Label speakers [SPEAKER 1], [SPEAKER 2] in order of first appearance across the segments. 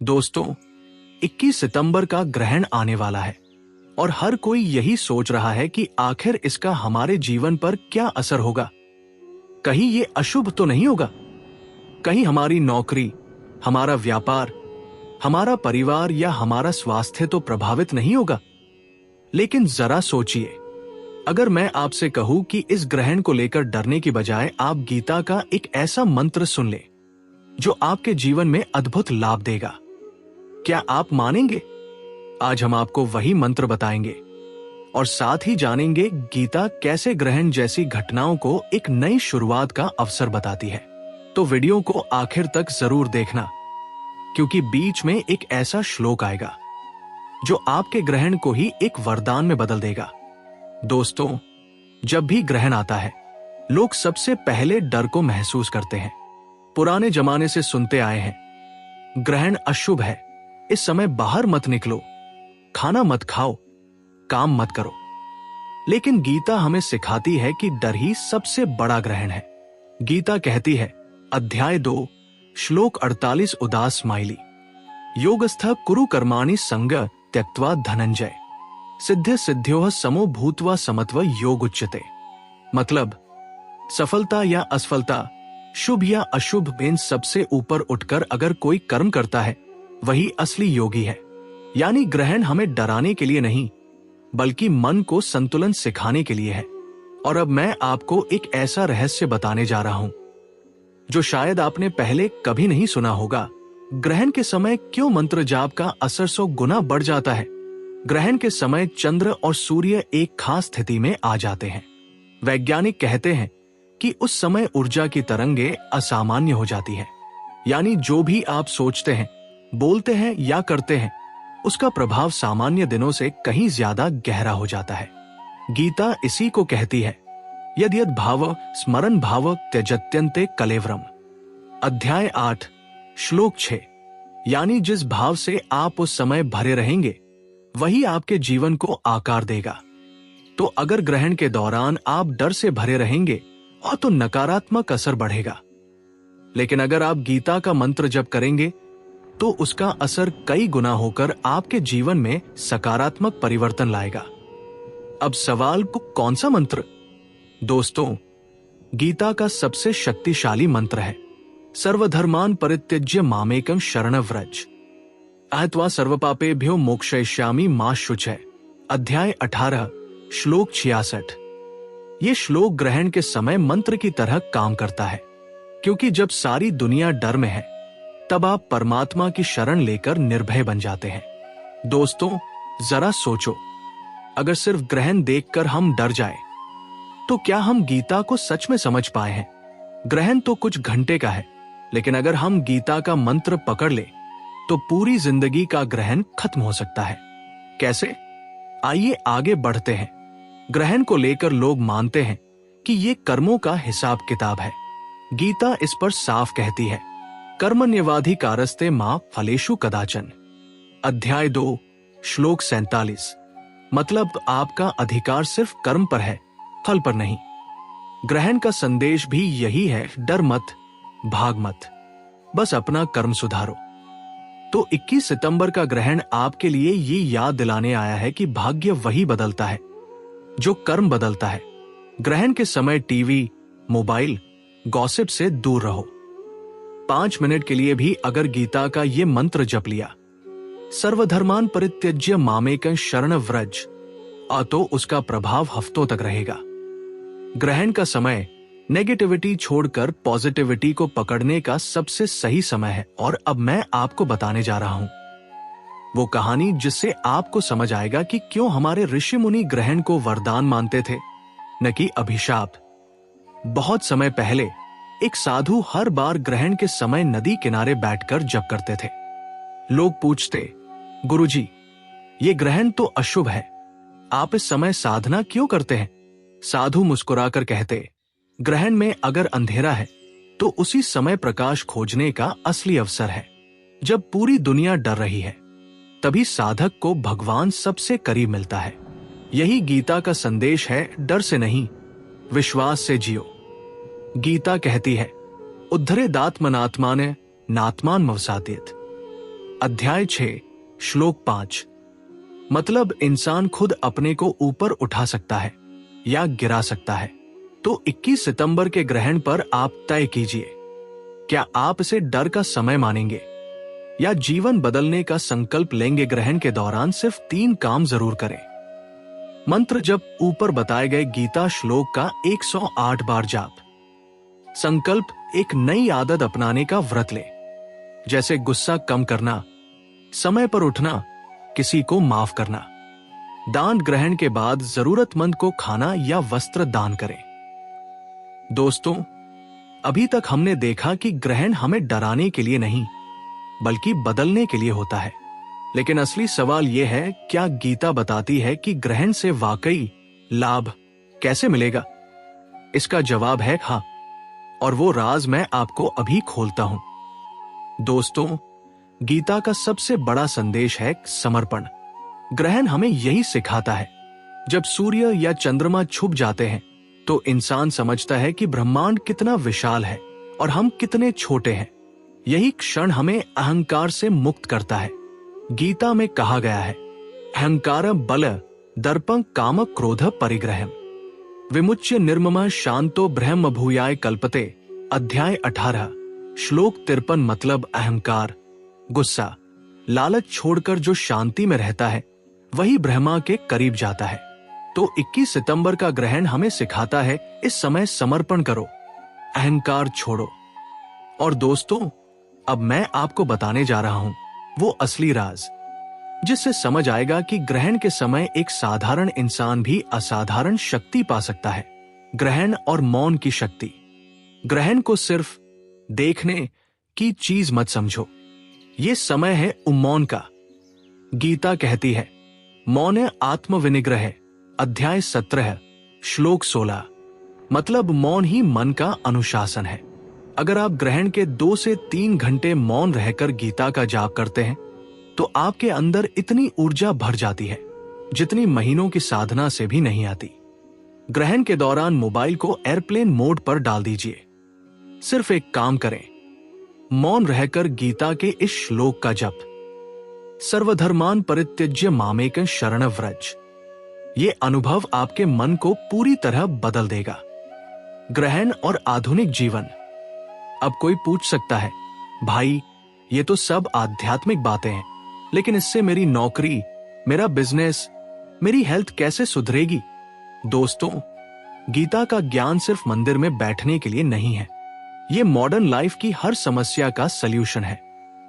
[SPEAKER 1] दोस्तों, 21 सितंबर का ग्रहण आने वाला है और हर कोई यही सोच रहा है कि आखिर इसका हमारे जीवन पर क्या असर होगा। कहीं ये अशुभ तो नहीं होगा? कहीं हमारी नौकरी, हमारा व्यापार, हमारा परिवार या हमारा स्वास्थ्य तो प्रभावित नहीं होगा? लेकिन जरा सोचिए, अगर मैं आपसे कहूं कि इस ग्रहण को लेकर डरने की बजाय आप गीता का एक ऐसा मंत्र सुन ले जो आपके जीवन में अद्भुत लाभ देगा, क्या आप मानेंगे? आज हम आपको वही मंत्र बताएंगे और साथ ही जानेंगे गीता कैसे ग्रहण जैसी घटनाओं को एक नई शुरुआत का अवसर बताती है। तो वीडियो को आखिर तक जरूर देखना, क्योंकि बीच में एक ऐसा श्लोक आएगा जो आपके ग्रहण को ही एक वरदान में बदल देगा। दोस्तों, जब भी ग्रहण आता है, लोग सबसे पहले डर को महसूस करते हैं। पुराने जमाने से सुनते आए हैं, ग्रहण अशुभ है, इस समय बाहर मत निकलो, खाना मत खाओ, काम मत करो। लेकिन गीता हमें सिखाती है कि डर ही सबसे बड़ा ग्रहण है। गीता कहती है, अध्याय 2, श्लोक 48, उदास स्माइली, योगस्थ कुरु कर्माणि संग त्यक्त्वा धनंजय, सिद्ध सिद्ध्योः समो भूत्वा समत्व योग उच्यते। मतलब, सफलता या असफलता, शुभ या अशुभ में सबसे ऊपर उठकर अगर कोई कर्म करता है, वही असली योगी है। यानी ग्रहण हमें डराने के लिए नहीं, बल्कि मन को संतुलन सिखाने के लिए है। और अब मैं आपको एक ऐसा रहस्य बताने जा रहा हूं जो शायद आपने पहले कभी नहीं सुना होगा। ग्रहण के समय क्यों मंत्र जाप का असर 100 गुना बढ़ जाता है? ग्रहण के समय चंद्र और सूर्य एक खास स्थिति में आ जाते हैं। वैज्ञानिक कहते हैं कि उस समय ऊर्जा की तरंगें असामान्य हो जाती है। यानी जो भी आप सोचते हैं, बोलते हैं या करते हैं, उसका प्रभाव सामान्य दिनों से कहीं ज्यादा गहरा हो जाता है। गीता इसी को कहती है, यद् यद् भाव स्मरण भाव त्यजत्यन्ते कलेवरम। अध्याय 8, श्लोक 6। यानी जिस भाव से आप उस समय भरे रहेंगे, वही आपके जीवन को आकार देगा। तो अगर ग्रहण के दौरान आप डर से भरे रहेंगे और तो नकारात्मक असर बढ़ेगा। लेकिन अगर आप गीता का मंत्र जप करेंगे तो उसका असर कई गुना होकर आपके जीवन में सकारात्मक परिवर्तन लाएगा। अब सवाल को कौन सा मंत्र? दोस्तों, गीता का सबसे शक्तिशाली मंत्र है, सर्वधर्मान परित्यज्य मामेकं शरणं व्रज, अहत्वा सर्वपापेभ्यो मोक्षयिष्यामि मा शुचय। अध्याय 18, श्लोक 66। ये श्लोक ग्रहण के समय मंत्र की तरह काम करता है, क्योंकि जब सारी दुनिया डर में है, तब आप परमात्मा की शरण लेकर निर्भय बन जाते हैं। दोस्तों, जरा सोचो, अगर सिर्फ ग्रहण देखकर हम डर जाए, तो क्या हम गीता को सच में समझ पाए हैं? ग्रहण तो कुछ घंटे का है, लेकिन अगर हम गीता का मंत्र पकड़ ले तो पूरी जिंदगी का ग्रहण खत्म हो सकता है। कैसे? आइए आगे बढ़ते हैं। ग्रहण को लेकर लोग मानते हैं कि ये कर्मों का हिसाब किताब है। गीता इस पर साफ कहती है, कर्मण्यवाधिकारस्ते मा फलेषु कदाचन। अध्याय 2, श्लोक 47। मतलब आपका अधिकार सिर्फ कर्म पर है, फल पर नहीं। ग्रहण का संदेश भी यही है, डर मत, भाग मत, बस अपना कर्म सुधारो। तो 21 सितंबर का ग्रहण आपके लिए ये याद दिलाने आया है कि भाग्य वही बदलता है जो कर्म बदलता है। ग्रहण के समय टीवी, मोबाइल, गॉसिप से दूर रहो। 5 मिनट के लिए भी अगर गीता का ये मंत्र जप लिया, सर्वधर्मान परित्यज्य मामेकं शरणं व्रज, तो उसका प्रभाव हफ्तों तक रहेगा। ग्रहण का समय नेगेटिविटी छोड़कर पॉजिटिविटी को पकड़ने का सबसे सही समय है। और अब मैं आपको बताने जा रहा हूं वो कहानी जिससे आपको समझ आएगा कि क्यों हमारे ऋषि मुनि ग्रहण को वरदान मानते थे, न कि अभिशाप। बहुत समय पहले एक साधु हर बार ग्रहण के समय नदी किनारे बैठकर जप करते थे। लोग पूछते, गुरुजी, ये ग्रहण तो अशुभ है, आप इस समय साधना क्यों करते हैं? साधु मुस्कुराकर कहते, ग्रहण में अगर अंधेरा है तो उसी समय प्रकाश खोजने का असली अवसर है। जब पूरी दुनिया डर रही है, तभी साधक को भगवान सबसे करीब मिलता है। यही गीता का संदेश है, डर से नहीं, विश्वास से जियो। गीता कहती है, उद्धरेदात्मनात्माने नात्मान मवसातेत। अध्याय 6 श्लोक 5। मतलब इंसान खुद अपने को ऊपर उठा सकता है या गिरा सकता है। तो 21 सितंबर के ग्रहण पर आप तय कीजिए, क्या आप इसे डर का समय मानेंगे या जीवन बदलने का संकल्प लेंगे। ग्रहण के दौरान सिर्फ 3 काम जरूर करें। मंत्र जप, ऊपर बताए गए गीता श्लोक का 108 बार जाप। संकल्प, एक नई आदत अपनाने का व्रत ले, जैसे गुस्सा कम करना, समय पर उठना, किसी को माफ करना। दान, ग्रहण के बाद जरूरतमंद को खाना या वस्त्र दान करें। दोस्तों, अभी तक हमने देखा कि ग्रहण हमें डराने के लिए नहीं बल्कि बदलने के लिए होता है। लेकिन असली सवाल यह है, क्या गीता बताती है कि ग्रहण से वाकई लाभ कैसे मिलेगा? इसका जवाब है हाँ, और वो राज मैं आपको अभी खोलता हूं। दोस्तों, गीता का सबसे बड़ा संदेश है समर्पण। ग्रहण हमें यही सिखाता है। जब सूर्य या चंद्रमा छुप जाते हैं तो इंसान समझता है कि ब्रह्मांड कितना विशाल है और हम कितने छोटे हैं। यही क्षण हमें अहंकार से मुक्त करता है। गीता में कहा गया है, अहंकारं बल दर्पं काम क्रोध परिग्रहम् विमुच्य निर्ममः शांतो ब्रह्म भूयाय कल्पते। अध्याय 18 श्लोक 53। मतलब अहंकार, गुस्सा, लालच छोड़कर जो शांति में रहता है वही ब्रह्मा के करीब जाता है। तो 21 सितंबर का ग्रहण हमें सिखाता है, इस समय समर्पण करो, अहंकार छोड़ो। और दोस्तों, अब मैं आपको बताने जा रहा हूं वो असली राज, जिससे समझ आएगा कि ग्रहण के समय एक साधारण इंसान भी असाधारण शक्ति पा सकता है। ग्रहण और मौन की शक्ति। ग्रहण को सिर्फ देखने की चीज मत समझो, ये समय है मौन का। गीता कहती है, मौन आत्मविनिग्रह। अध्याय 17 श्लोक 16। मतलब मौन ही मन का अनुशासन है। अगर आप ग्रहण के 2 से 3 घंटे मौन रहकर गीता का जाप करते हैं तो आपके अंदर इतनी ऊर्जा भर जाती है जितनी महीनों की साधना से भी नहीं आती। ग्रहण के दौरान मोबाइल को एयरप्लेन मोड पर डाल दीजिए। सिर्फ एक काम करें, मौन रहकर गीता के इस श्लोक का जप, सर्वधर्मान परित्यज्य मामेकं शरणं व्रज। ये अनुभव आपके मन को पूरी तरह बदल देगा। ग्रहण और आधुनिक जीवन। अब कोई पूछ सकता है, भाई ये तो सब आध्यात्मिक बातें हैं, लेकिन इससे मेरी नौकरी, मेरा बिजनेस, मेरी हेल्थ कैसे सुधरेगी? दोस्तों, गीता का ज्ञान सिर्फ मंदिर में बैठने के लिए नहीं है। ये मॉडर्न लाइफ की हर समस्या का सल्यूशन है।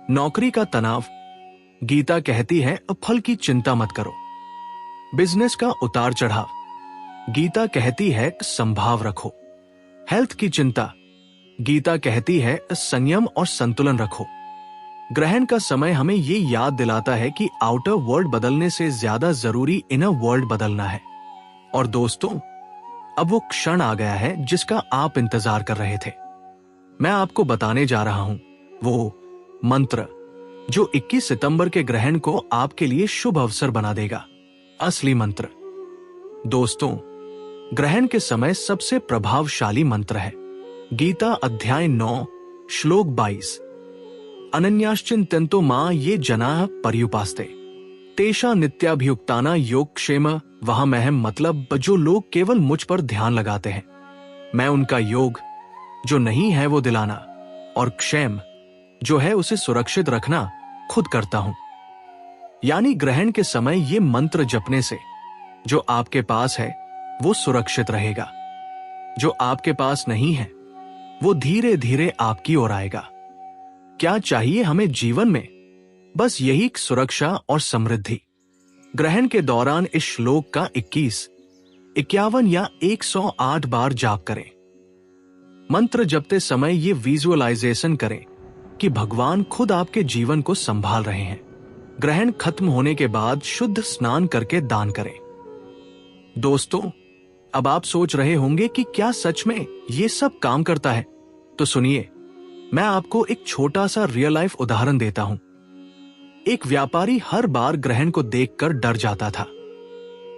[SPEAKER 1] नौकरी का तनाव, गीता कहती है अब फल की चिंता मत करो। बिजनेस का उतार चढ़ाव, गीता कहती है संभाव रखो। हेल्थ की चिंता, गीता कहती है संयम और संतुलन रखो। ग्रहण का समय हमें ये याद दिलाता है कि आउटर वर्ल्ड बदलने से ज्यादा जरूरी इनर वर्ल्ड बदलना है। और दोस्तों, अब वो क्षण आ गया है जिसका आप इंतजार कर रहे थे। मैं आपको बताने जा रहा हूं वो मंत्र जो 21 सितंबर के ग्रहण को आपके लिए शुभ अवसर बना देगा। असली मंत्र। दोस्तों, ग्रहण के समय सबसे प्रभावशाली मंत्र है गीता अध्याय 9 श्लोक 22। अनन्याश्चिन्तन्तो मां ये जनाः पर्युपास्ते तेषां नित्याभियुक्तानां योगक्षेम वहाम्यहम्। मतलब जो लोग केवल मुझ पर ध्यान लगाते हैं, मैं उनका योग जो नहीं है वो दिलाना और क्षेम जो है उसे सुरक्षित रखना खुद करता हूं। यानी ग्रहण के समय ये मंत्र जपने से जो आपके पास है वो सुरक्षित रहेगा, जो आपके पास नहीं है वो धीरे धीरे आपकी ओर आएगा। क्या चाहिए हमें जीवन में? बस यही सुरक्षा और समृद्धि। ग्रहण के दौरान इस श्लोक का 21, 51 या 108 बार जाप करें। मंत्र जपते समय ये विजुअलाइजेशन करें कि भगवान खुद आपके जीवन को संभाल रहे हैं। ग्रहण खत्म होने के बाद शुद्ध स्नान करके दान करें। दोस्तों, अब आप सोच रहे होंगे कि क्या सच में ये सब काम करता है? तो सुनिए, मैं आपको एक छोटा सा रियल लाइफ उदाहरण देता हूं। एक व्यापारी हर बार ग्रहण को देखकर डर जाता था।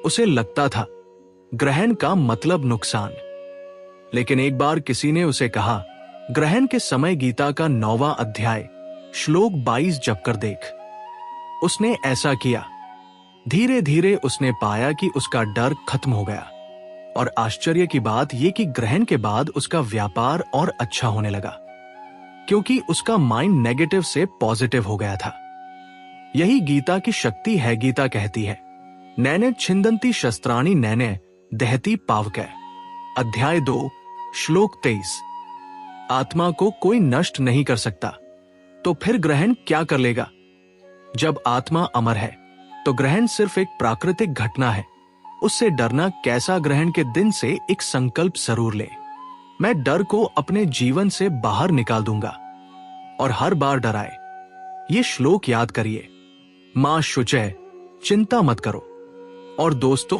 [SPEAKER 1] उसे लगता था ग्रहण का मतलब नुकसान। लेकिन एक बार किसी ने उसे कहा, ग्रहण के समय गीता का 9वां अध्याय श्लोक 22 जप कर देख। उसने ऐसा किया। धीरे धीरे उसने पाया कि उसका डर खत्म हो गया, और आश्चर्य की बात यह कि ग्रहण के बाद उसका व्यापार और अच्छा होने लगा, क्योंकि उसका माइंड नेगेटिव से पॉजिटिव हो गया था। यही गीता की शक्ति है। गीता कहती है, नैने छिंदंती शस्त्राणि नैने दहती पावकै। अध्याय 2 श्लोक 23। आत्मा को कोई नष्ट नहीं कर सकता, तो फिर ग्रहण क्या कर लेगा? जब आत्मा अमर है तो ग्रहण सिर्फ एक प्राकृतिक घटना है। उससे डरना कैसा? ग्रहण के दिन से एक संकल्प जरूर ले, मैं डर को अपने जीवन से बाहर निकाल दूंगा। और हर बार डराए ये श्लोक याद करिए, मां शुचय, चिंता मत करो। और दोस्तों,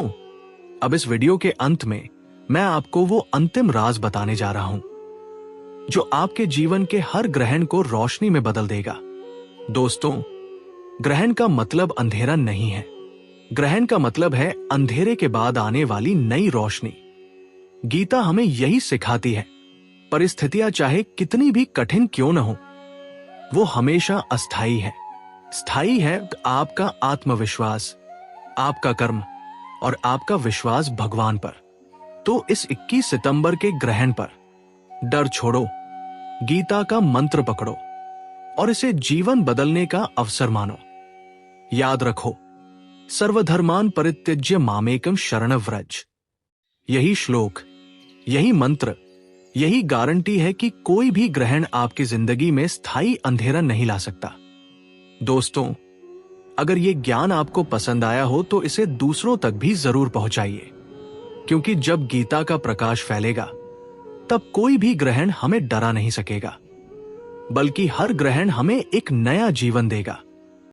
[SPEAKER 1] अब इस वीडियो के अंत में मैं आपको वो अंतिम राज बताने जा रहा हूं जो आपके जीवन के हर ग्रहण को रोशनी में बदल देगा। दोस्तों, ग्रहण का मतलब अंधेरा नहीं है। ग्रहण का मतलब है अंधेरे के बाद आने वाली नई रोशनी। गीता हमें यही सिखाती है। परिस्थितियां चाहे कितनी भी कठिन क्यों न हो, वो हमेशा अस्थायी है। स्थायी है आपका आत्मविश्वास, आपका कर्म और आपका विश्वास भगवान पर। तो इस 21 सितंबर के ग्रहण पर डर छोड़ो, गीता का मंत्र पकड़ो और इसे जीवन बदलने का अवसर मानो। याद रखो, सर्वधर्मान परित्यज्य मामेकम शरणं व्रज। यही श्लोक, यही मंत्र, यही गारंटी है कि कोई भी ग्रहण आपकी जिंदगी में स्थायी अंधेरा नहीं ला सकता। दोस्तों, अगर ये ज्ञान आपको पसंद आया हो तो इसे दूसरों तक भी जरूर पहुंचाइए, क्योंकि जब गीता का प्रकाश फैलेगा तब कोई भी ग्रहण हमें डरा नहीं सकेगा, बल्कि हर ग्रहण हमें एक नया जीवन देगा।